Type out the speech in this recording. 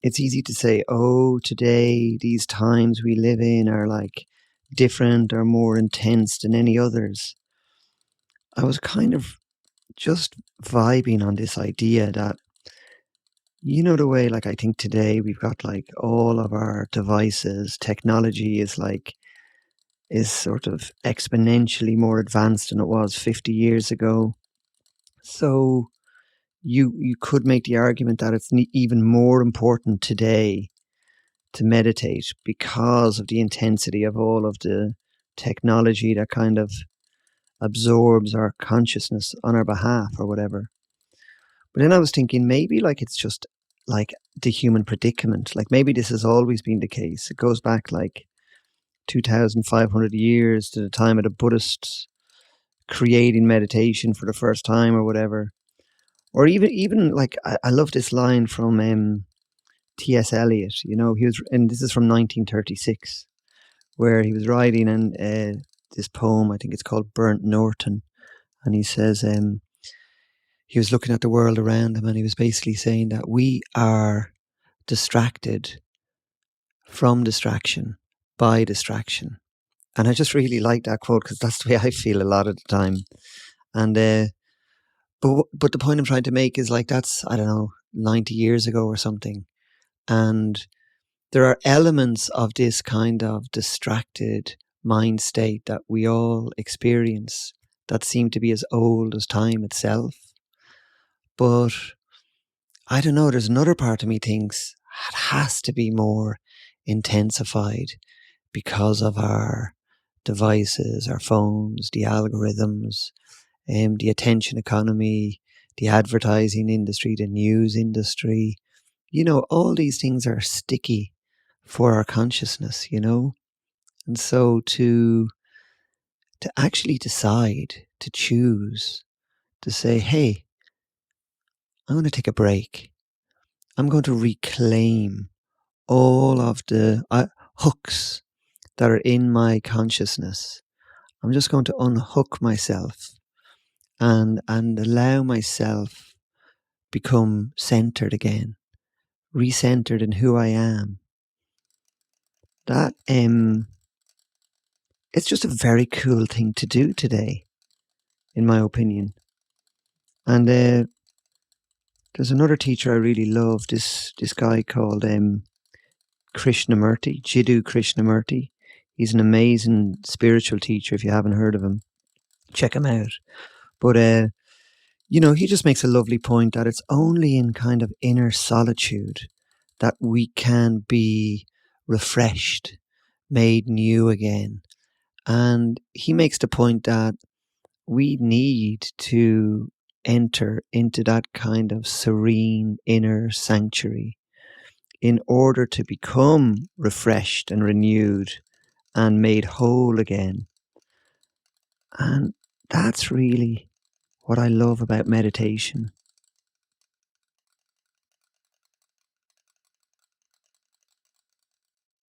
it's easy to say, oh, today, these times we live in are like different or more intense than any others. I was kind of just vibing on this idea that, the way, like, I think today we've got like all of our devices, technology is sort of exponentially more advanced than it was 50 years ago. So you could make the argument that it's even more important today to meditate because of the intensity of all of the technology that kind of absorbs our consciousness on our behalf or whatever. But then I was thinking maybe like it's just like the human predicament. Like maybe this has always been the case. It goes back like 2,500 years to the time of the Buddhists creating meditation for the first time or whatever. Or even like I love this line from T.S. Eliot. And this is from 1936, where he was writing this poem. I think it's called Burnt Norton, and he says he was looking at the world around him, and he was basically saying that we are distracted from distraction by distraction. And I just really like that quote because that's the way I feel a lot of the time. And but the point I'm trying to make is like that's, I don't know, 90 years ago or something. And there are elements of this kind of distracted mind state that we all experience that seem to be as old as time itself. But I don't know, there's another part of me thinks it has to be more intensified because of our devices, our phones, the algorithms, the attention economy, the advertising industry, the news industry. All these things are sticky for our consciousness, And so to actually decide, to choose, to say, hey, I'm going to take a break. I'm going to reclaim all of the hooks that are in my consciousness. I'm just going to unhook myself and allow myself become centered again, recentered in who I am. That it's just a very cool thing to do today, in my opinion. And there's another teacher I really love, this guy called Krishnamurti, Jiddu Krishnamurti. He's an amazing spiritual teacher. If you haven't heard of him, check him out. But he just makes a lovely point that it's only in kind of inner solitude that we can be refreshed, made new again. And he makes the point that we need to enter into that kind of serene inner sanctuary in order to become refreshed and renewed and made whole again. And that's really what I love about meditation.